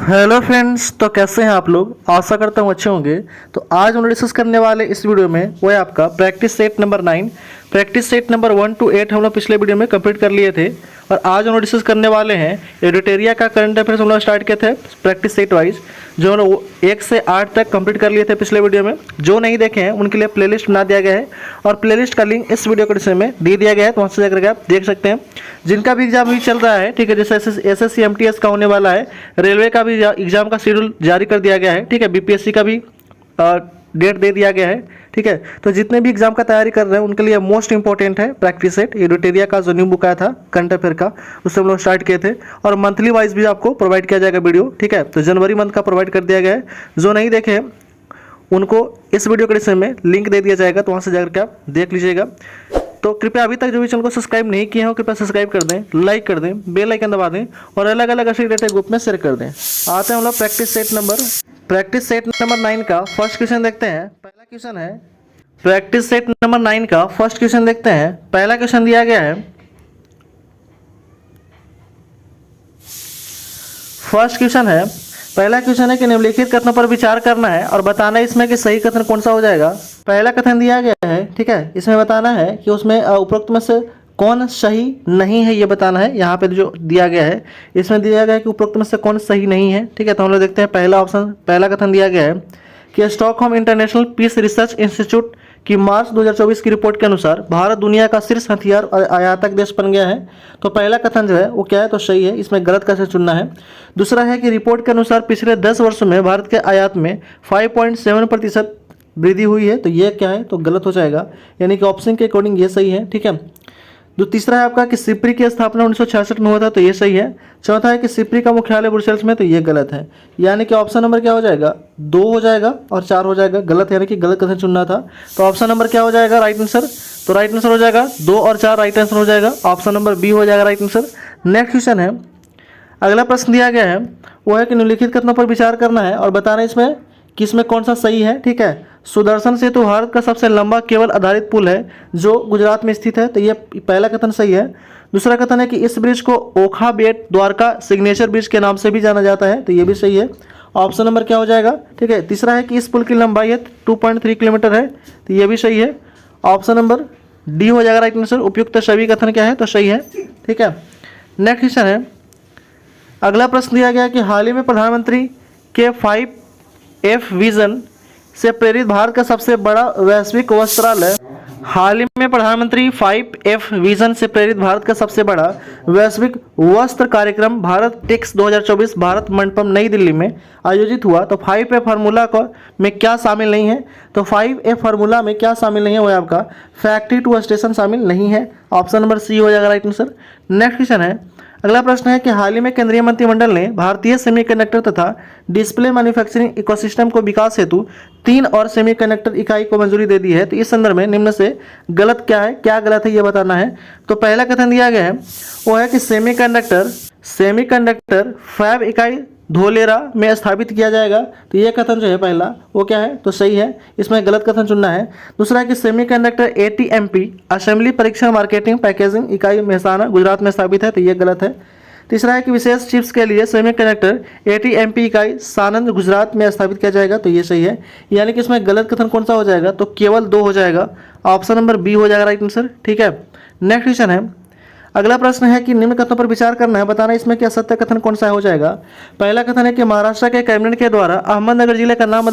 Hello friends, तो कैसे हैं आप लोग। आशा करता हूँ अच्छे होंगे। तो आज हम डिस्कस करने वाले इस वीडियो में वो है आपका practice set number 9। Practice set number 1 to 8 हम लोग पिछले वीडियो में कंप्लीट कर लिए थे और आज हम लोग डिस्कस करने वाले हैं एडिटोरिया का करंट अफेयर्स। हम लोग स्टार्ट किए थे प्रैक्टिस सेट वाइज, जो हम लोग 1 से 8 तक कंप्लीट कर लिए थे पिछले वीडियो में। जो नहीं देखे हैं उनके लिए प्लेलिस्ट बना दिया गया है और प्लेलिस्ट का लिंक इस वीडियो के डिस्क्रिप्शन में दे दिया गया है, तो वहाँ से जाकर आप देख सकते हैं। जिनका भी एग्जाम भी चल रहा है, ठीक है, जैसे SSC MTS का होने वाला है, रेलवे का भी एग्जाम का शेड्यूल जारी कर दिया गया है, ठीक है, BPSC का भी डेट दे दिया गया है, ठीक है। तो जितने भी एग्जाम का तैयारी कर रहे हैं उनके लिए मोस्ट इंपॉर्टेंट है प्रैक्टिस सेट। एडिटोरिया का जो न्यू बुक आया था करंट अफेयर का, उससे हम लोग स्टार्ट किए थे और मंथली वाइज भी आपको प्रोवाइड किया जाएगा वीडियो, ठीक है। तो जनवरी मंथ का प्रोवाइड कर दिया गया है। जो नहीं देखे हैं उनको इस वीडियो के डिस्क्रिप्शन में लिंक दे दिया जाएगा, तो वहाँ से जाकर के आप देख लीजिएगा। तो कृपया अभी तक जो भी चैनल को सब्सक्राइब नहीं किए हो कृपया सब्सक्राइब कर दें, लाइक कर दें, बेल आइकन दबा दें और अलग अलग ऐसे रिलेटेड ग्रुप में शेयर कर दें। आते हैं हम लोग प्रैक्टिस सेट नंबर 9 का फर्स्ट क्वेश्चन देखते हैं। पहला क्वेश्चन है प्रैक्टिस सेट नंबर 9 का फर्स्ट क्वेश्चन देखते हैं। पहला क्वेश्चन दिया गया है, पहला क्वेश्चन है कि निम्नलिखित कथनों पर विचार करना है और बताना है इसमें कि सही कथन कौन सा हो जाएगा। पहला कथन दिया गया है, ठीक है, इसमें बताना है कि उसमें उपरोक्त में से कौन सही नहीं है, ये बताना है। यहाँ पे जो दिया गया है इसमें दिया गया है कि उपरोक्त में से कौन सही नहीं है, ठीक है। तो हम लोग देखते हैं पहला कथन दिया गया है कि Stockholm International Peace Research Institute की मार्च 2024 की रिपोर्ट के अनुसार भारत दुनिया का शीर्ष हथियार और आयातक देश बन गया है। तो पहला कथन जो है वो क्या है, तो सही है, इसमें गलत कैसे चुनना है। दूसरा है कि रिपोर्ट के अनुसार पिछले 10 वर्षों में भारत के आयात में 5.7% वृद्धि हुई है, तो ये क्या है, तो गलत हो जाएगा, यानी कि ऑप्शन के अकॉर्डिंग ये सही है, ठीक है। जो तीसरा है आपका कि सिप्री की स्थापना 1966 में हुआ था, तो ये सही है। चौथा है कि सिप्री का मुख्यालय ब्रुसेल्स में, तो ये गलत है, यानी कि ऑप्शन नंबर क्या हो जाएगा, 2 हो जाएगा और 4 हो जाएगा, गलत, यानी कि गलत कथन चुनना था। तो ऑप्शन नंबर क्या हो जाएगा राइट आंसर, तो राइट आंसर हो जाएगा 2 और 4 राइट आंसर हो जाएगा, ऑप्शन नंबर बी हो जाएगा राइट आंसर। नेक्स्ट क्वेश्चन है, अगला प्रश्न दिया गया है वो है कि निम्नलिखित कथनों पर विचार करना है और बताना इसमें कि इसमें कौन सा सही है, ठीक है। सुदर्शन सेतु भारत का सबसे लंबा केबल आधारित पुल है जो गुजरात में स्थित है, तो ये पहला कथन सही है। दूसरा कथन है कि इस ब्रिज को ओखा बेट द्वारका सिग्नेचर ब्रिज के नाम से भी जाना जाता है, तो ये भी सही है, ऑप्शन नंबर क्या हो जाएगा, ठीक है। तीसरा है कि इस पुल की लंबाई है 2.3 किलोमीटर है, तो ये भी सही है, ऑप्शन नंबर डी हो जाएगा राइट आंसर। उपयुक्त सभी कथन क्या है, तो सही है, ठीक है। नेक्स्ट क्वेश्चन है, अगला प्रश्न दिया गया कि हाल ही में प्रधानमंत्री के 5F विजन से प्रेरित भारत का सबसे बड़ा वैश्विक वस्त्रालय, हाल ही में प्रधानमंत्री 5F विजन से प्रेरित भारत का सबसे बड़ा वैश्विक वस्त्र कार्यक्रम भारत टेक्स 2024 भारत मंडपम नई दिल्ली में आयोजित हुआ। तो 5F फार्मूला को में क्या शामिल नहीं है, तो 5F फार्मूला में क्या शामिल नहीं है, वो आपका फैक्ट्री टू स्टेशन शामिल नहीं है, ऑप्शन नंबर सी हो जाएगा राइट आंसर। नेक्स्ट क्वेश्चन है, अगला प्रश्न है कि हाल ही में केंद्रीय मंत्रिमंडल ने भारतीय सेमीकंडक्टर तथा डिस्प्ले मैन्युफैक्चरिंग इकोसिस्टम को विकास हेतु 3 और सेमीकंडक्टर इकाई को मंजूरी दे दी है। तो इस संदर्भ में निम्न से गलत क्या है, क्या गलत है, ये बताना है। तो पहला कथन दिया गया है वो है कि सेमीकंडक्टर फैब इकाई धोलेरा में स्थापित किया जाएगा, तो ये कथन जो है पहला वो क्या है, तो सही है, इसमें गलत कथन चुनना है। दूसरा है कि सेमीकंडक्टर ATMP असेंबली परीक्षण मार्केटिंग पैकेजिंग इकाई मेहसाना गुजरात में स्थापित है, तो ये गलत है। तीसरा है कि विशेष चिप्स के लिए सेमीकंडक्टर ATMP इकाई सानंद गुजरात में स्थापित किया जाएगा, तो ये सही है, यानी कि इसमें गलत कथन कौन सा हो जाएगा, तो केवल 2 हो जाएगा, ऑप्शन नंबर बी हो जाएगा राइट आंसर, ठीक है। नेक्स्ट क्वेश्चन है, अगला प्रश्न है कि निम्न कथनों पर विचार करना है, बताना इसमें क्या सत्य कथन कौन सा हो जाएगा। पहला कथन है कि महाराष्ट्र के कैबिनेट के द्वारा अहमदनगर जिले का नाम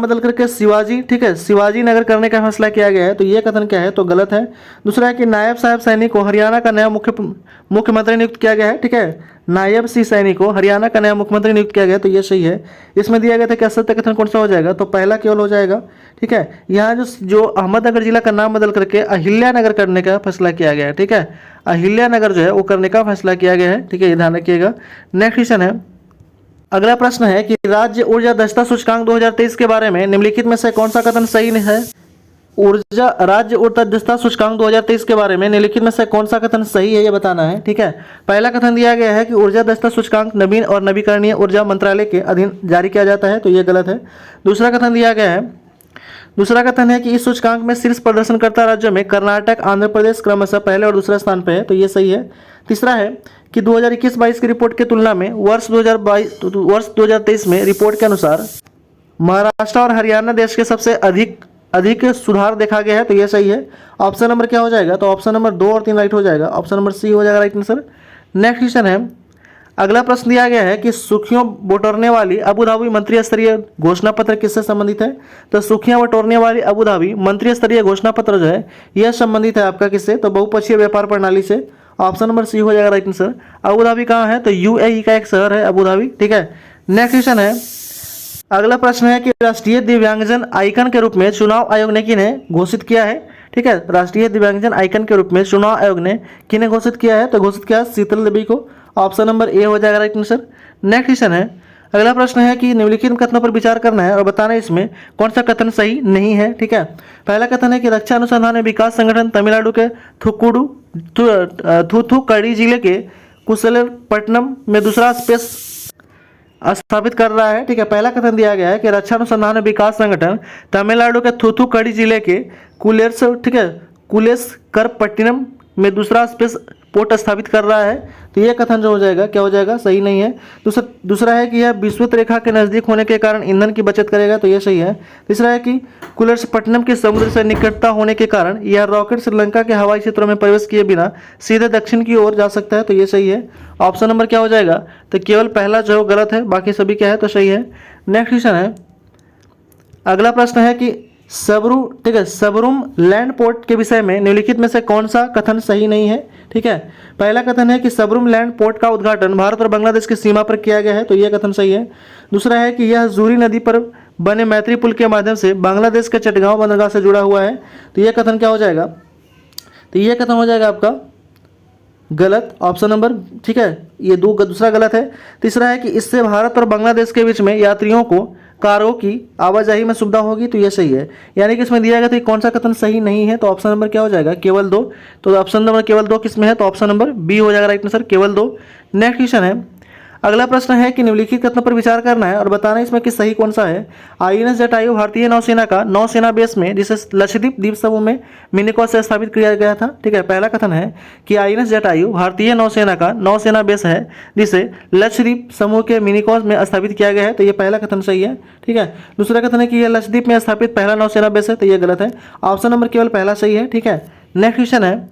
बदल करके शिवाजी, ठीक है, शिवाजी नगर करने का फैसला किया गया है, तो ये कथन क्या है, तो गलत है। दूसरा है कि नायब साहब सैनी को हरियाणा का नया मुख्यमंत्री नियुक्त किया गया है, ठीक है, नायब सी सैनी को हरियाणा का नया मुख्यमंत्री नियुक्त किया गया, तो ये सही है। इसमें दिया गया था क्या सत्य कथन कौन सा हो जाएगा, तो पहला केवल हो जाएगा, ठीक है। यहाँ जो अहमदनगर जिला का नाम बदल करके अहिल्या नगर करने का फैसला किया गया है, ठीक है, अहिल्या नगर जो है वो करने का फैसला किया गया है, ठीक है, ये ध्यान रखिएगा। नेक्स्ट क्वेश्चन है, अगला प्रश्न है कि राज्य ऊर्जा दक्षता सूचकांक 2023 के बारे में निम्नलिखित में से कौन सा कथन सही है। राज्य ऊर्जा दक्षता सूचकांक 2023 के बारे में निम्नलिखित में से कौन सा कथन सही है, ये बताना है, ठीक है। पहला कथन दिया गया है कि ऊर्जा दक्षता सूचकांक नवीन और नवीकरणीय ऊर्जा मंत्रालय के अधीन जारी किया जाता है, तो ये गलत है। दूसरा कथन है कि इस सूचकांक में शीर्ष प्रदर्शनकर्ता राज्यों में कर्नाटक आंध्र प्रदेश क्रमशः पहले और दूसरे स्थान पर है, तो ये सही है। तीसरा है कि 2021-22 की रिपोर्ट की तुलना में वर्ष 2023 में रिपोर्ट के अनुसार महाराष्ट्र और हरियाणा देश के सबसे अधिक अधिक सुधार देखा गया है, तो ये सही है। ऑप्शन नंबर क्या हो जाएगा, तो ऑप्शन नंबर 2 और 3 राइट हो जाएगा, ऑप्शन नंबर सी हो जाएगा राइट आंसर। नेक्स्ट क्वेश्चन है, अगला प्रश्न दिया गया है कि सुर्खियों बटोरने वाली अबू धाबी मंत्री स्तरीय घोषणा पत्र किससे संबंधित है, तो सुर्खियां बटोरने वाली अबू धाबी मंत्री स्तरीय घोषणा पत्र जो है यह संबंधित है आपका किससे, तो बहुपक्षीय व्यापार प्रणाली से, ऑप्शन नंबर सी हो जाएगा राइट आंसर। अबू धाबी कहाँ है, तो यूएई का एक शहर है अबू धाबी, ठीक है। नेक्स्ट क्वेश्चन है, अगला प्रश्न है कि राष्ट्रीय दिव्यांगजन आइकन के रूप में चुनाव आयोग ने किन्हें घोषित किया है, ठीक है। राष्ट्रीय दिव्यांगजन आइकन के रूप में चुनाव आयोग ने किन्हें घोषित किया है, तो घोषित किया शीतल देवी को, ऑप्शन नंबर ए हो जाएगा राइट आंसर। नेक्स्ट क्वेश्चन है, अगला प्रश्न है कि निम्नलिखित कथनों पर विचार करना है और बताना है इसमें कौन सा कथन सही नहीं है, ठीक है। पहला कथन है कि रक्षा अनुसंधान एवं विकास संगठन तमिलनाडु के थूथुक्कड़ी जिले के कुशलपट्टनम में दूसरा स्पेस स्थापित कर रहा है, ठीक है। पहला कथन दिया गया है कि रक्षा अनुसंधान एवं विकास संगठन तमिलनाडु के थूथुक्कड़ी जिले के कुलेशकरपट्टिनम में दूसरा स्पेस पोर्ट स्थापित कर रहा है, तो यह कथन जो हो जाएगा क्या हो जाएगा, सही नहीं है। दूसरा है कि यह विषुवत रेखा के नज़दीक होने के कारण ईंधन की बचत करेगा, तो यह सही है। तीसरा है कि कुलेशपट्टनम के समुद्र से निकटता होने के कारण यह रॉकेट श्रीलंका के हवाई क्षेत्रों में प्रवेश किए बिना सीधे दक्षिण की ओर जा सकता है, तो यह सही है। ऑप्शन नंबर क्या हो जाएगा, तो केवल पहला जो गलत है, बाकी सभी क्या है तो सही है। नेक्स्ट क्वेश्चन है, अगला प्रश्न है कि सबरूम लैंड पोर्ट के विषय में निम्नलिखित में से कौन सा कथन सही नहीं है, ठीक है। पहला कथन है कि सबरूम लैंड पोर्ट का उद्घाटन भारत और बांग्लादेश की सीमा पर किया गया है, तो यह कथन सही है। दूसरा है कि यह जूरी नदी पर बने मैत्री पुल के माध्यम से बांग्लादेश के चटगांव बंदरगाह से जुड़ा हुआ है, तो यह कथन क्या हो जाएगा, तो यह कथन हो जाएगा आपका गलत, ऑप्शन नंबर, ठीक है, ये दूसरा गलत है। तीसरा है कि इससे भारत और बांग्लादेश के बीच में यात्रियों को कार्गो की आवाजाही में सुविधा होगी, तो ये सही है। यानी कि इसमें दिया गया था कौन सा कथन सही नहीं है, तो ऑप्शन नंबर क्या हो जाएगा, केवल 2, तो ऑप्शन नंबर केवल 2 किसमें है, तो ऑप्शन नंबर बी हो जाएगा राइट आंसर, केवल 2। नेक्स्ट क्वेश्चन है, अगला प्रश्न है कि निम्नलिखित कथनों पर विचार करना है और बताना है इसमें कि सही कौन सा है। आईएनएस जटायु भारतीय नौसेना का नौसेना बेस में जिसे लक्षद्वीप द्वीप समूह में मिनिकॉय से स्थापित किया गया था, ठीक है। पहला कथन है कि आईएनएस जटायु भारतीय नौसेना का नौसेना बेस है जिसे लक्षद्वीप समूह के मिनिकॉय में स्थापित किया गया है, तो ये पहला कथन सही है, ठीक है। दूसरा कथन है कि यह लक्षद्वीप में स्थापित पहला नौसेना बेस है, तो यह गलत है, ऑप्शन नंबर केवल पहला सही है, ठीक है। नेक्स्ट क्वेश्चन है,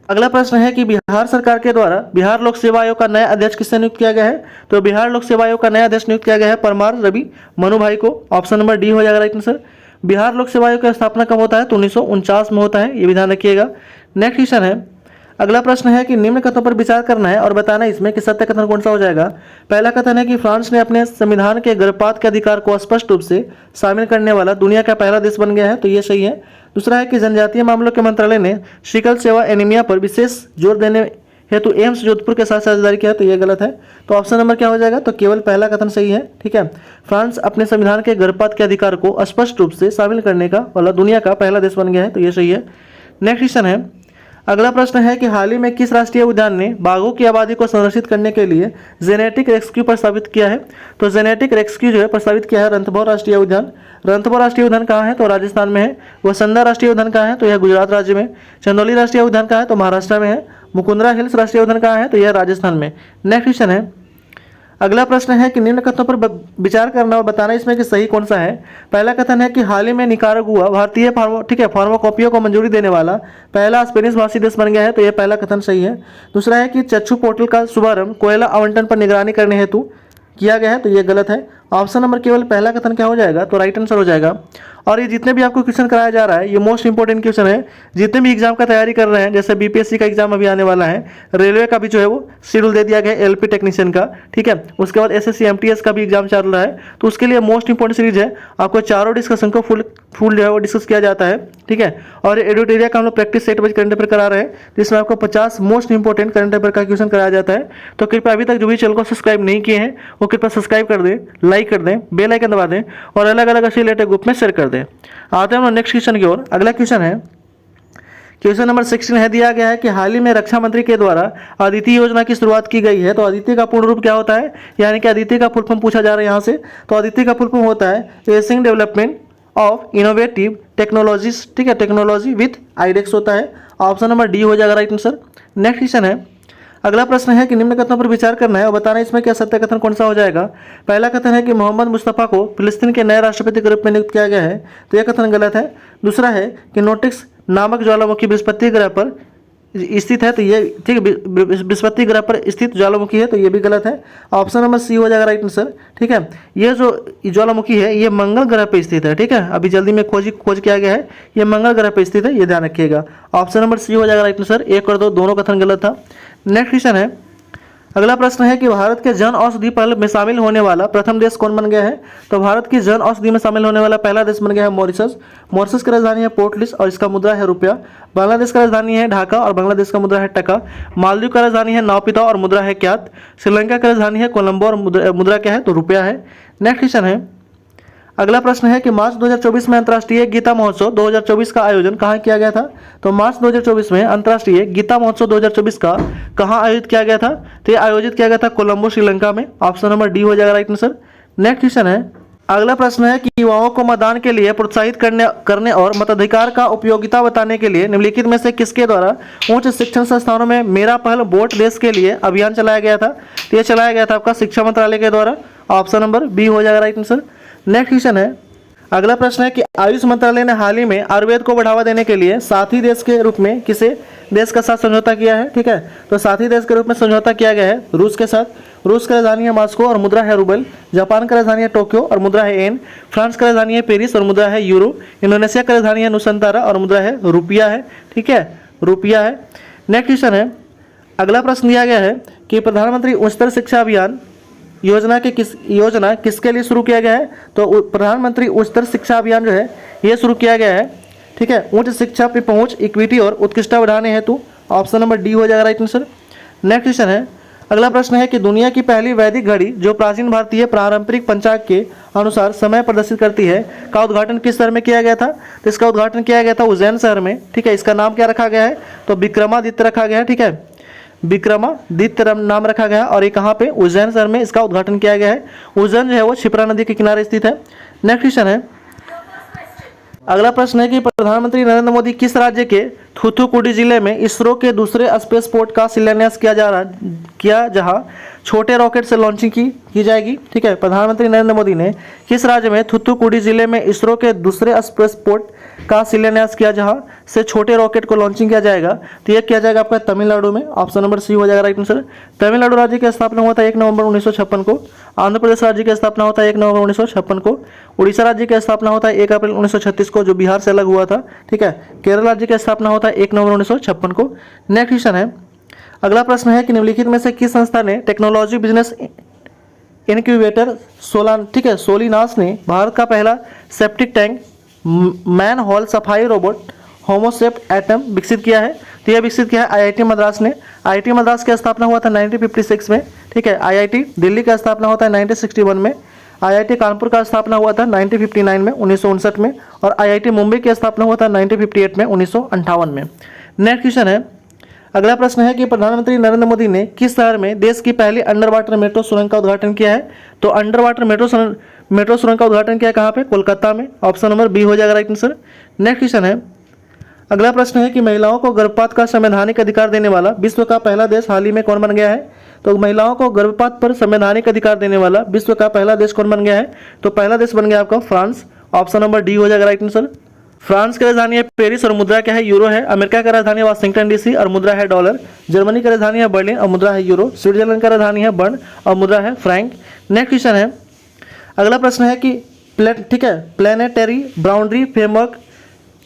अगला प्रश्न है कि बिहार सरकार के द्वारा बिहार लोक सेवा आयोग का नया अध्यक्ष किससे नियुक्त किया गया है, तो बिहार लोक सेवा आयोग का नया अध्यक्ष नियुक्त किया गया है परमार रवि मनु भाई को, ऑप्शन नंबर डी हो जाएगा राइट आंसर। बिहार लोक सेवा आयोग की स्थापना कब होता है, तो 1949 में होता है, ये भी ध्यान रखिएगा। नेक्स्ट क्वेश्चन है, अगला प्रश्न है कि निम्न कथनों पर विचार करना है और बताना है इसमें कि सत्य कथन कौन सा हो जाएगा। पहला कथन है कि फ्रांस ने अपने संविधान के गर्भपात के अधिकार को स्पष्ट रूप से शामिल करने वाला दुनिया का पहला देश बन गया है, तो ये सही है। दूसरा है कि जनजातीय मामलों के मंत्रालय ने सिकल सेवा एनीमिया पर विशेष जोर देने हेतु एम्स जोधपुर के साथ साझेदारी किया, तो यह गलत है, तो ऑप्शन नंबर क्या हो जाएगा, तो केवल पहला कथन सही है, ठीक है। फ्रांस अपने संविधान के गर्भपात के अधिकार को स्पष्ट रूप से शामिल करने का वाला दुनिया का पहला देश बन गया है, तो ये सही है। नेक्स्ट क्वेश्चन है, अगला प्रश्न है कि हाल ही में किस राष्ट्रीय उद्यान ने बाघों की आबादी को संरक्षित करने के लिए जेनेटिक रेस्क्यू प्रस्तावित किया है, तो जेनेटिक रेस्क्यू जो है प्रस्तावित किया है रणथंभौर राष्ट्रीय उद्यान। रणथंभौर राष्ट्रीय उद्यान कहाँ है, तो राजस्थान में है। वसंदा राष्ट्रीय उद्यान कहाँ है, तो यह गुजरात राज्य में। चंदौली राष्ट्रीय उद्यान कहाँ है, तो महाराष्ट्र में है। मुकुंदरा हिल्स राष्ट्रीय उद्यान कहाँ है, तो यह राजस्थान में। नेक्स्ट क्वेश्चन है, अगला प्रश्न है कि निम्न कथनों पर विचार करना और बताना इसमें कि सही कौन सा है। पहला कथन है कि हाल ही में निकारागुआ भारतीय फार्माकोपिया को मंजूरी देने वाला पहला स्पेनिश भाषी देश बन गया है, तो यह पहला कथन सही है। दूसरा है कि चक्षु पोर्टल का शुभारंभ कोयला आवंटन पर निगरानी करने हेतु किया गया है, तो यह गलत है। ऑप्शन नंबर केवल पहला कथन क्या हो जाएगा, तो राइट आंसर हो जाएगा। और ये जितने भी आपको क्वेश्चन कराया जा रहा है ये मोस्ट इंपॉर्टेंट क्वेश्चन है। जितने भी एग्जाम का तैयारी कर रहे हैं, जैसे बीपीएससी का एग्जाम अभी आने वाला है, रेलवे का भी जो है वो शेड्यूल दे दिया गया है एलपी टेक्नीशियन का, ठीक है। उसके बाद एसएससी एमटीएस का भी एग्जाम चल रहा है, तो उसके लिए मोस्ट इंपॉर्टेंट सीरीज है। आपको चारों डिस्कशन को फुल जो है वो डिस्कस किया जाता है, ठीक है। और एडिटोरिया का हम लोग practice set wise current affair करा रहे हैं, जिसमें आपको 50 मोस्ट इंपॉर्टेंट करंट अफेयर का क्वेश्चन कराया जाता है। तो कृपया अभी तक जो भी चैनल को सब्सक्राइब नहीं किए हैं वो कृपया सब्सक्राइब कर दें, लाइक कर दें, बेल आइकन दबा दें और अलग अलग ऐसे रिलेटेड ग्रुप में शेयर कर दें। आते हैं हम नेक्स्ट क्वेश्चन की ओर। अगला क्वेश्चन है, क्वेश्चन नंबर 16 है, दिया गया है कि हाल ही में रक्षा मंत्री के द्वारा अदिति योजना की शुरुआत की गई है, तो अदिति का पूर्ण रूप क्या होता है, यानी कि अदिति का फुल फॉर्म पूछा जा रहा है यहाँ से। तो अदिति का फुल फॉर्म होता है एसिंग डेवलपमेंट ऑफ इनोवेटिव टेक्नोलॉजीज, ठीक है, टेक्नोलॉजी विथ आइडेक्स होता है। ऑप्शन नंबर डी हो जाएगा राइट आंसर। नेक्स्ट क्वेश्चन है, अगला प्रश्न है कि निम्न कथनों पर विचार करना है और बताना है इसमें क्या सत्य कथन कौन सा हो जाएगा। पहला कथन है कि मोहम्मद मुस्तफ़ा को फिलिस्तीन के नए राष्ट्रपति के रूप में नियुक्त किया गया है, तो यह कथन गलत है। दूसरा है कि नोटिक्स नामक ज्वालामुखी बृहस्पति ग्रह पर स्थित है, तो ये ठीक है, बृहस्पति ग्रह पर स्थित ज्वालामुखी है, तो ये भी गलत है। ऑप्शन नंबर सी हो जाएगा राइट आंसर। ठीक है, ये जो ज्वालामुखी है ये मंगल ग्रह पर स्थित है। ठीक है, अभी जल्दी में खोज किया गया है, ये मंगल ग्रह पर स्थित है, ये ध्यान रखिएगा। ऑप्शन नंबर सी हो जाएगा राइट आंसर। 1 और 2 दोनों कथन गलत था। नेक्स्ट क्वेश्चन है, अगला प्रश्न है कि भारत के जन औषधि पहल में शामिल होने वाला प्रथम देश कौन बन गया है। तो भारत की जन औषधि में शामिल होने वाला पहला देश बन गया है मॉरिशस। मॉरिशस की राजधानी है पोर्ट लुइस और इसका मुद्रा है रुपया। बांग्लादेश का राजधानी है ढाका और बांग्लादेश का मुद्रा है टका। मालदीव का राजधानी है नाउपिता और मुद्रा है क्यात। श्रीलंका की राजधानी है कोलंबो और मुद्रा क्या है, तो रुपया है। नेक्स्ट क्वेश्चन है, अगला प्रश्न है कि मार्च 2024 में अंतर्राष्ट्रीय गीता महोत्सव 2024 का आयोजन कहाँ किया गया था। तो मार्च 2024 में अंतर्राष्ट्रीय गीता महोत्सव 2024 का कहाँ आयोजित किया गया था, तो ये आयोजित किया गया था कोलंबो श्रीलंका में। ऑप्शन नंबर डी हो जाएगा राइट आंसर। नेक्स्ट क्वेश्चन है, अगला प्रश्न है कि युवाओं को मतदान के लिए प्रोत्साहित करने और मताधिकार का उपयोगिता बताने के लिए निम्नलिखित में से किसके द्वारा उच्च शिक्षण संस्थानों में मेरा पहल वोट देश के लिए अभियान चलाया गया था। तो ये चलाया गया था आपका शिक्षा मंत्रालय के द्वारा। ऑप्शन नंबर बी हो जाएगा राइट आंसर। नेक्स्ट क्वेश्चन है, अगला प्रश्न है कि आयुष मंत्रालय ने हाल ही में आयुर्वेद को बढ़ावा देने के लिए साथी देश के रूप में किसे देश के साथ समझौता किया है। ठीक है, तो साथी देश के रूप में समझौता किया गया है रूस के साथ। रूस की राजधानी है मॉस्को और मुद्रा है रूबल। जापान की राजधानी है टोक्यो और मुद्रा है एन। फ्रांस की राजधानी है पेरिस और मुद्रा है यूरो। इंडोनेशिया की राजधानी है नुसंतारा और मुद्रा है रुपया है। ठीक है, रुपया है। नेक्स्ट क्वेश्चन है, अगला प्रश्न दिया गया है कि प्रधानमंत्री उच्चतर शिक्षा अभियान योजना किसके लिए शुरू किया गया है। तो प्रधानमंत्री उच्चतर शिक्षा अभियान जो है ये शुरू किया गया है। ठीक है, उच्च शिक्षा पे पहुंच, इक्विटी और उत्कृष्टता बढ़ाने हेतु। ऑप्शन नंबर डी हो जाएगा राइट आंसर। नेक्स्ट क्वेश्चन है, अगला प्रश्न है कि दुनिया की पहली वैदिक घड़ी जो प्राचीन भारतीय पारंपरिक पंचांग के अनुसार समय प्रदर्शित करती है का उद्घाटन किस शहर में किया गया था। तो इसका उद्घाटन किया गया था उज्जैन शहर में। ठीक है, इसका नाम क्या रखा गया है, तो विक्रमादित्य रखा गया है। ठीक है, विक्रमादित्य नाम रखा गया है और ये कहाँ पे, उज्जैन शहर में इसका उद्घाटन किया गया है। उज्जैन जो है वो क्षिप्रा नदी के किनारे स्थित है। नेक्स्ट क्वेश्चन है, अगला प्रश्न है कि प्रधानमंत्री नरेंद्र मोदी किस राज्य के थूथुकुडी जिले में इसरो के दूसरे स्पेस पोर्ट का शिलान्यास किया जहां छोटे रॉकेट से लॉन्चिंग की जाएगी। ठीक है, प्रधानमंत्री नरेंद्र मोदी ने किस राज्य में थूथुकुडी जिले में इसरो के दूसरे स्पेस पोर्ट का शिलान्यास किया जहां से छोटे रॉकेट को लॉन्चिंग किया जाएगा। तो यह किया जाएगा आपका तमिलनाडु में। ऑप्शन नंबर सी हो जाएगा राइट आंसर। तमिलनाडु राज्य की स्थापना हुआ था 1 नवंबर 1956 को। आंध्र प्रदेश राज्य की स्थापना होता है 1 नवंबर 1956 को। उड़ीसा राज्य की स्थापना होता है 1 अप्रैल 1936 को, जो बिहार से अलग हुआ था। ठीक है, केरल राज्य की स्थापना होता है 1 नवंबर 1956 को। नेक्स्ट क्वेश्चन है, अगला प्रश्न है कि निम्नलिखित में से किस संस्था ने टेक्नोलॉजी बिजनेस इनक्यूबेटर सोलिनास ने भारत का पहला सेप्टिक टैंक मैन हॉल सफाई रोबोट होमोसेप्ट एटम विकसित किया है। तो यह विकसित किया है आईआईटी मद्रास ने। आईआईटी मद्रास की स्थापना हुआ था 1956 में। ठीक है, आईआईटी दिल्ली का स्थापना होता है 1961 में। आईआईटी कानपुर का स्थापना हुआ था 1959 में 1959 में। और आईआईटी मुंबई की स्थापना हुआ था 1958 में 1958 में। नेक्स्ट क्वेश्चन है, अगला प्रश्न है कि प्रधानमंत्री नरेंद्र मोदी ने किस शहर में देश की पहली अंडर वाटर मेट्रो सुरंग का उद्घाटन किया है। तो अंडर वाटर मेट्रो सुरंग का उद्घाटन किया कहाँ पे, कोलकाता में। ऑप्शन नंबर बी हो जाएगा राइट आंसर। नेक्स्ट क्वेश्चन है, अगला प्रश्न है कि महिलाओं को गर्भपात का संवैधानिक अधिकार देने वाला विश्व का पहला देश हाल ही में कौन बन गया है। तो महिलाओं को गर्भपात पर संवैधानिक अधिकार देने वाला विश्व का पहला देश कौन बन गया है। तो पहला देश बन गया आपका फ्रांस। ऑप्शन नंबर डी हो जाएगा राइट आंसर। फ्रांस की राजधानी है पेरिस और मुद्रा क्या है, यूरो है। अमेरिका की राजधानी है वाशिंगटन डीसी और मुद्रा है डॉलर। जर्मनी की राजधानी है बर्लिन और मुद्रा है यूरो। स्विट्जरलैंड की राजधानी है बर्न और मुद्रा है फ्रैंक। नेक्स्ट क्वेश्चन है, अगला प्रश्न है कि प्लेनेटरी बाउंड्री फ्रेमवर्क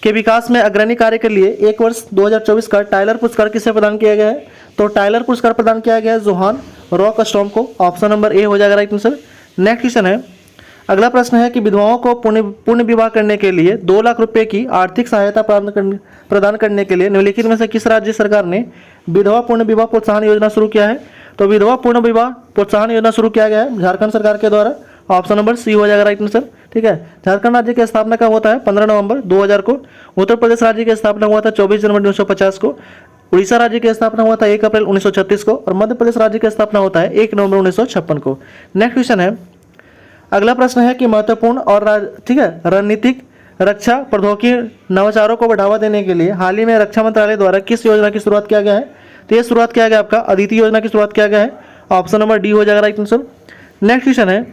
के विकास में अग्रणी कार्य के लिए 1 वर्ष 2024 का टाइलर पुरस्कार किसे प्रदान किया गया है। तो टाइलर पुरस्कार प्रदान किया गया है जोहान रॉकस्ट्रॉम को। ऑप्शन नंबर ए हो जाएगा राइट आंसर। नेक्स्ट क्वेश्चन है, अगला प्रश्न है कि विधवाओं को पुण्य विवाह करने के लिए 2 लाख रुपए की आर्थिक सहायता प्रदान करने के लिए निम्नलिखित में से किस राज्य सरकार ने विधवा पुण्य विवाह प्रोत्साहन योजना शुरू किया है। तो विधवा पुण्य विवाह प्रोत्साहन योजना शुरू किया गया है झारखंड सरकार के द्वारा। ऑप्शन नंबर सी हो जाएगा राइट आंसर। ठीक है, झारखंड राज्य की स्थापना कब होता है, 15 नवंबर 2000 को। उत्तर प्रदेश राज्य की स्थापना हुआ था 24 जनवरी 1950 को। उड़ीसा राज्य की स्थापना हुआ था 1 अप्रैल 1936 को। और मध्य प्रदेश राज्य की स्थापना होता है 1 नवंबर 1956 को। नेक्स्ट क्वेश्चन है, अगला प्रश्न है कि महत्वपूर्ण और रणनीतिक रक्षा प्रौद्योगिकी नवाचारों को बढ़ावा देने के लिए हाल ही में रक्षा मंत्रालय द्वारा किस योजना की शुरुआत किया गया है। तो ये शुरुआत किया गया आपका अदिति योजना की शुरुआत किया गया है। ऑप्शन नंबर डी हो जाएगा राइट आंसर। नेक्स्ट क्वेश्चन है,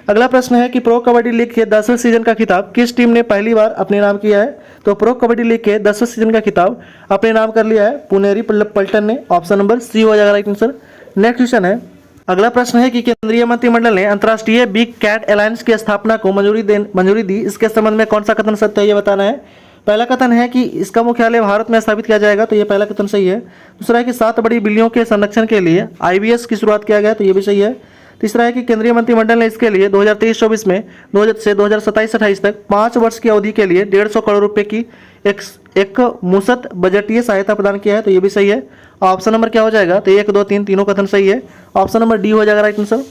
अगला प्रश्न है कि प्रो कबड्डी लीग के 10वें सीजन का खिताब किस टीम ने पहली बार अपने नाम किया है? तो प्रो कबड्डी लीग के 10वें सीजन का खिताब अपने नाम कर लिया है पुनेरी पल्टन ने। ऑप्शन नंबर सी हो जाएगा राइट आंसर। नेक्स्ट क्वेश्चन है, अगला प्रश्न है कि केंद्रीय मंत्रिमंडल ने अंतर्राष्ट्रीय बिग कैट अलायंस की स्थापना को मंजूरी दी, इसके संबंध में कौन सा कथन सत्य है ये बताना है। पहला कथन है कि इसका मुख्यालय भारत में स्थापित किया जाएगा, तो ये पहला कथन सही है। दूसरा है कि 7 बड़ी बिल्लियों के संरक्षण के लिए IBS की शुरुआत किया गया, तो ये भी सही है। तीसरा है कि केंद्रीय मंत्रिमंडल ने इसके लिए 2023-24 में 2027-28 तक 5 वर्ष की अवधि के लिए 150 करोड़ रुपए की एक मुश्त बजटीय सहायता प्रदान किया है, तो ये भी सही है। ऑप्शन नंबर क्या हो जाएगा? तो 1, 2, 3 तीनों कथन सही है। ऑप्शन नंबर डी हो जाएगा राइट आंसर।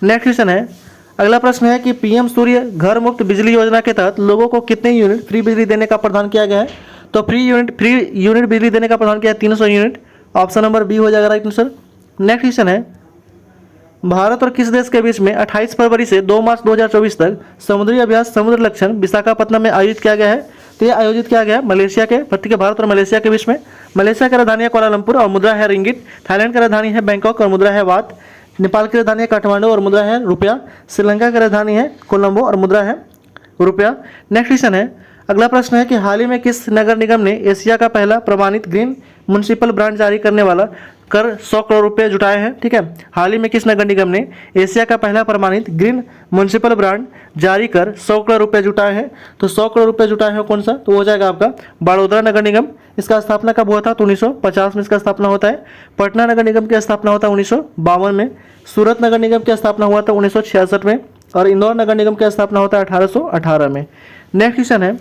नेक्स्ट क्वेश्चन है, अगला प्रश्न है कि PM सूर्य घर मुफ्त बिजली योजना के तहत लोगों को कितने यूनिट फ्री बिजली देने का प्रावधान किया गया है? तो फ्री यूनिट बिजली देने का प्रावधान किया है 300 यूनिट। ऑप्शन नंबर बी हो जाएगा राइट आंसर। नेक्स्ट क्वेश्चन है, भारत और किस देश के बीच में 28 फरवरी से 2 मार्च 2024 तक समुद्री अभ्यास समुद्र लक्षण विशाखापत्तनम में आयोजित किया गया है? तो ये आयोजित किया गया मलेशिया के भारत और मलेशिया के बीच में। मलेशिया की राजधानी है कुआलालंपुर और मुद्रा है रिंगिट। थाईलैंड की राजधानी है बैंकॉक और मुद्रा है बात। नेपाल की राजधानी है काठमांडू और मुद्रा है रुपया। श्रीलंका की राजधानी है कोलंबो और मुद्रा है रुपया। नेक्स्ट क्वेश्चन है, अगला प्रश्न है कि हाल ही में किस नगर निगम ने एशिया का पहला प्रमाणित ग्रीन म्युनिसिपल बांड जारी करने वाला कर 100 करोड़ रुपए जुटाए हैं? ठीक है, हाल ही में किस नगर निगम ने एशिया का पहला प्रमाणित ग्रीन म्युनिसिपल बांड जारी कर 100 करोड़ रुपए जुटाए हैं? तो 100 करोड़ रुपए जुटाए हैं कौन सा? तो हो जाएगा आपका बड़ौदा नगर निगम। इसका स्थापना कब हुआ था? तो 1950 में इसका स्थापना होता है। पटना नगर निगम की स्थापना होता है 1952 में। सूरत नगर निगम की स्थापना हुआ था 1966 में और इंदौर नगर निगम की स्थापना होता है 1818 में। नेक्स्ट क्वेश्चन है,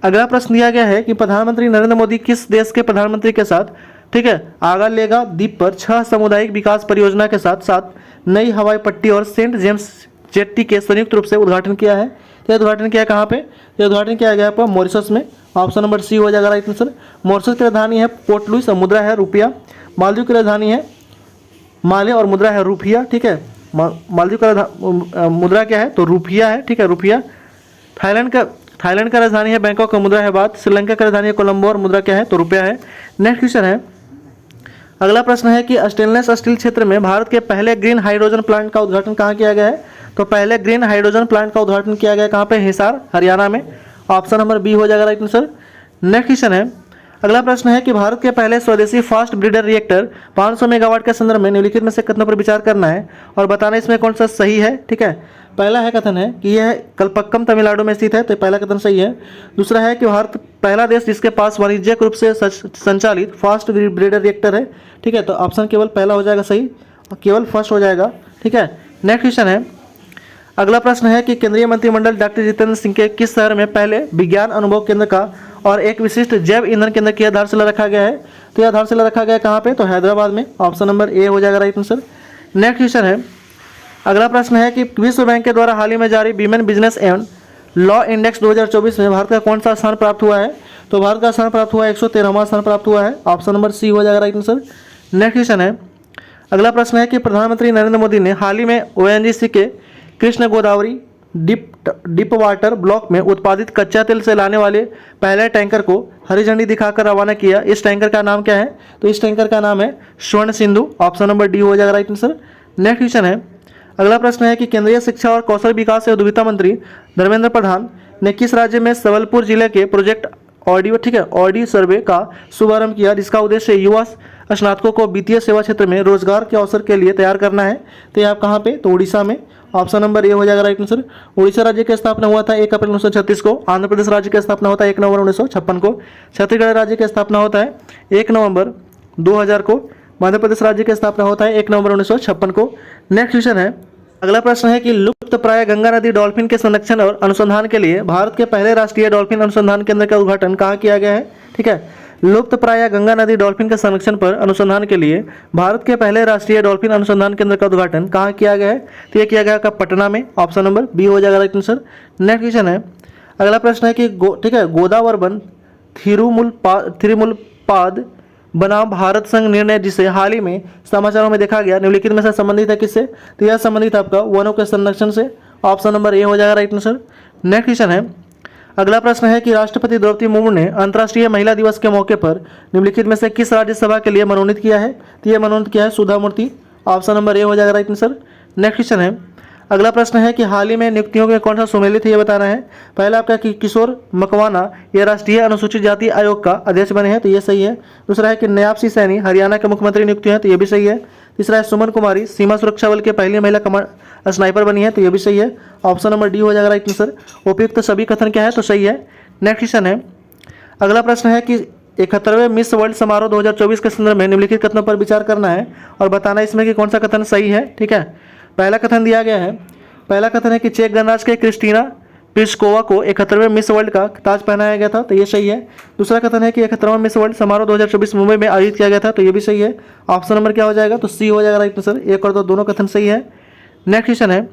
अगला प्रश्न दिया गया है कि प्रधानमंत्री नरेंद्र मोदी किस देश के प्रधानमंत्री के साथ, ठीक है, आगरलेगा द्वीप पर 6 सामुदायिक विकास परियोजना के साथ साथ नई हवाई पट्टी और सेंट जेम्स जेट्टी के संयुक्त रूप से उद्घाटन किया है? तो उद्घाटन किया कहाँ पे? तो उद्घाटन किया गया पर मॉरिशस में। ऑप्शन नंबर सी हो जाएगा राइट आंसर। मॉरिशस की राजधानी है पोर्ट लुइस और मुद्रा है रुपया। मालदीव की राजधानी है माले और मुद्रा है रुपया। ठीक है, मालदीव का मुद्रा क्या है? तो रुपया है। ठीक है, रुपया। थाईलैंड का राजधानी है बैंकॉक और मुद्रा है बात। श्रीलंका की राजधानी है कोलंबो और मुद्रा क्या है? तो रुपया है। नेक्स्ट क्वेश्चन है, अगला प्रश्न है कि स्टेनलेस स्टील क्षेत्र में भारत के पहले ग्रीन हाइड्रोजन प्लांट का उद्घाटन कहाँ किया गया है? तो पहले ग्रीन हाइड्रोजन प्लांट का उद्घाटन किया गया कहाँ पे? हिसार, हरियाणा में। ऑप्शन नंबर बी हो जाएगा राइट आंसर। नेक्स्ट क्वेश्चन है, अगला प्रश्न है कि भारत के पहले स्वदेशी फास्ट ब्रीडर रिएक्टर 500 मेगावाट के संदर्भ में निम्नलिखित में से कथनों पर विचार करना है और बताना इसमें कौन सा सही है। ठीक है, पहला है कथन है कि यह कलपक्कम तमिलनाडु में स्थित है, तो पहला कथन सही है। दूसरा है कि भारत पहला देश जिसके पास वाणिज्यिक रूप से संचालित फास्ट ब्रीडर रिएक्टर है। ठीक है, तो ऑप्शन केवल पहला हो जाएगा सही और केवल फर्स्ट हो जाएगा। ठीक है, नेक्स्ट क्वेश्चन है, अगला प्रश्न है कि केंद्रीय मंत्रिमंडल डॉक्टर जितेंद्र सिंह के किस शहर में पहले विज्ञान अनुभव केंद्र का और एक विशिष्ट जैव ईंधन केंद्र की आधारशिला रखा गया है? तो यह आधारशिला रखा गया कहाँ पे? तो हैदराबाद में। ऑप्शन नंबर ए हो जाएगा राइट आंसर। नेक्स्ट क्वेश्चन है, अगला प्रश्न है कि विश्व बैंक के द्वारा हाल ही में जारी women business and law index 2024 में भारत का कौन सा स्थान प्राप्त हुआ है? तो भारत का स्थान प्राप्त हुआ है 113वां स्थान प्राप्त हुआ है। ऑप्शन नंबर सी हो जाएगा राइट आंसर। नेक्स्ट क्वेश्चन है, अगला प्रश्न है कि प्रधानमंत्री नरेंद्र मोदी ने हाल ही में ONGC के Krishna Godavari deep water block में उत्पादित कच्चा तेल से लाने वाले पहले टैंकर को हरी झंडी दिखाकर रवाना किया। इस टैंकर का नाम क्या है? तो इस टैंकर का नाम है स्वर्ण सिंधु। ऑप्शन नंबर डी हो जाएगा राइट आंसर। नेक्स्ट क्वेश्चन है, अगला प्रश्न है कि केंद्रीय शिक्षा और कौशल विकास एवं उद्यमिता मंत्री धर्मेंद्र प्रधान ने किस राज्य में सबलपुर जिले के प्रोजेक्ट ऑडी सर्वे का शुभारंभ किया, जिसका उद्देश्य युवा स्नातकों को वित्तीय सेवा क्षेत्र में रोजगार के अवसर के लिए तैयार करना है? तो ये आप कहाँ पे? तो उड़ीसा में। ऑप्शन नंबर ए हो जाएगा राइट आंसर। उड़ीसा राज्य की स्थापना हुआ था 1 अप्रैल 1936 को। आंध्र प्रदेश राज्य की स्थापना होता है 1 नवंबर 1956 को। छत्तीसगढ़ राज्य की स्थापना होता है 1 नवंबर 2000 को। मध्य प्रदेश राज्य की स्थापना होता है 1 नवंबर 1956 को। नेक्स्ट क्वेश्चन है, अगला प्रश्न है कि लुप्त प्राय गंगा नदी डॉल्फिन के संरक्षण और अनुसंधान के लिए भारत के पहले राष्ट्रीय डॉल्फिन अनुसंधान केंद्र का उद्घाटन कहाँ किया गया है? ठीक है, लुप्त प्राय गंगा नदी डॉल्फिन के संरक्षण पर अनुसंधान के लिए भारत के पहले राष्ट्रीय डॉल्फिन अनुसंधान केंद्र का उद्घाटन कहाँ किया गया है? तो यह किया गया पटना में। ऑप्शन नंबर बी हो जाएगा राइट आंसर। नेक्स्ट क्वेश्चन है, अगला प्रश्न है कि गोदावरी वन थिरुमुलपाद बनाम भारत संघ निर्णय जिसे हाल ही में समाचारों में देखा गया निम्नलिखित में से संबंधित है किससे? तो यह संबंधित आपका वनों के संरक्षण से। ऑप्शन नंबर ए हो जाएगा राइट आंसर। नेक्स्ट क्वेश्चन है, अगला प्रश्न है कि राष्ट्रपति द्रौपदी मुर्मू ने अंतर्राष्ट्रीय महिला दिवस के मौके पर निम्नलिखित में से किस राज्यसभा के लिए मनोनीत किया है? तो ये मनोनीत किया है सुधा मूर्ति। ऑप्शन नंबर ए हो जाएगा राइट आंसर। नेक्स्ट क्वेश्चन है, अगला प्रश्न है कि हाल ही में नियुक्तियों में कौन सा सुमेलित है ये बताना है। पहला आपका कि किशोर मकवाना ये राष्ट्रीय अनुसूचित जाति आयोग का अध्यक्ष बने हैं, तो ये सही है। दूसरा है कि नयाब सैनी हरियाणा के मुख्यमंत्री नियुक्त हैं, तो ये भी सही है। तीसरा है सुमन कुमारी सीमा सुरक्षा बल के पहली महिला स्नाइपर बनी है, तो ये भी सही है। ऑप्शन नंबर डी हो जाएगा राइट आंसर। उपयुक्त सभी कथन क्या है? तो सही है। नेक्स्ट क्वेश्चन है, अगला प्रश्न है कि 71वें मिस वर्ल्ड समारोह 2024 के संदर्भ में निम्नलिखित कथनों पर विचार करना है और बताना इसमें कि कौन सा कथन सही है। ठीक है, पहला कथन दिया गया है, पहला कथन है कि चेक गणराज्य के क्रिस्टीना प्लिस्कोवा को 71वें मिस वर्ल्ड का ताज पहनाया गया था, तो ये सही है। दूसरा कथन है कि 71वां मिस वर्ल्ड समारोह 2024 मुंबई में आयोजित किया गया था, तो ये भी सही है। ऑप्शन नंबर क्या हो जाएगा? तो सी हो जाएगा राइट आंसर। एक और दो दोनों कथन सही है। नेक्स्ट क्वेश्चन है,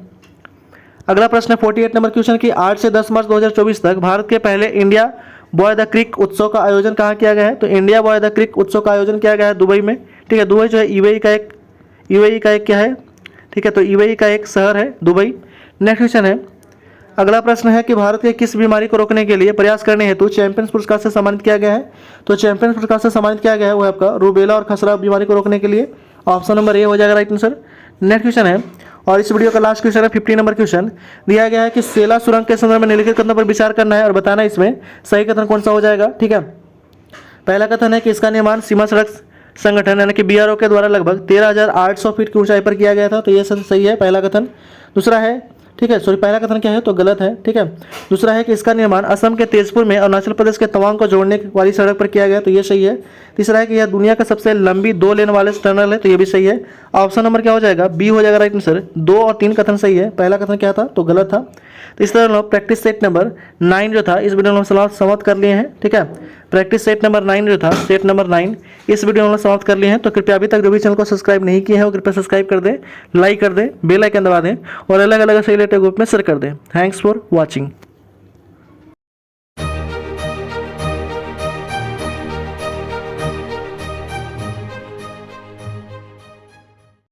अगला प्रश्न है 48 नंबर क्वेश्चन की 8 से 10 मार्च 2024 तक भारत के पहले इंडिया बॉय द क्रिक उत्सव का आयोजन कहाँ किया गया है? तो इंडिया बॉय द क्रिक उत्सव का आयोजन किया गया है दुबई में। ठीक है, दुबई जो है यूएई का एक क्या है? ठीक है, तो यूएई का एक शहर है दुबई। नेक्स्ट क्वेश्चन है, अगला प्रश्न है कि भारत के किस बीमारी को रोकने के लिए प्रयास करने हेतु चैंपियंस पुरस्कार से सम्मानित किया गया है? तो चैंपियंस पुरस्कार से सम्मानित किया गया है वो आपका रूबेला और खसरा बीमारी को रोकने के लिए। ऑप्शन नंबर ए हो जाएगा राइट आंसर। नेक्स्ट क्वेश्चन है, और इस वीडियो का लास्ट क्वेश्चन है 50 नंबर क्वेश्चन दिया गया है कि सेला सुरंग के संदर्भ में निम्नलिखित कथनों पर विचार करना है और बताना इसमें सही कथन कौन सा हो जाएगा। ठीक है, पहला कथन है कि इसका निर्माण सीमा सड़क संगठन यानी कि बीआरओ के द्वारा लगभग 13,800 फीट की ऊंचाई पर किया गया था, तो ये सही है पहला कथन। दूसरा है, ठीक है सॉरी पहला कथन क्या है? तो गलत है। ठीक है, दूसरा है कि इसका निर्माण असम के तेजपुर में अरुणाचल प्रदेश के तवांग को जोड़ने वाली सड़क पर किया गया, तो ये सही है। तीसरा है कि यह दुनिया का सबसे लंबी 2 लेन वाले टनल है, तो ये भी सही है। ऑप्शन नंबर क्या हो जाएगा? बी हो जाएगा राइट आंसर। 2 और 3 कथन सही है, पहला कथन क्या था? तो गलत था। तो इस तरह प्रैक्टिस सेट नंबर 9 जो था इस वीडियो में समाप्त कर लिए हैं। ठीक है, प्रैक्टिस सेट नंबर 9 जो था सेट नंबर 9 इस वीडियो में समाप्त कर लिए हैं। तो कृपया अभी तक जो भी चैनल को सब्सक्राइब नहीं किए हैं वो कृपया सब्सक्राइब कर दें, लाइक कर दें, बेल आइकन दबा दें और अलग अलग से रिलेटेड ग्रुप में शेयर कर दें। Thanks for watching.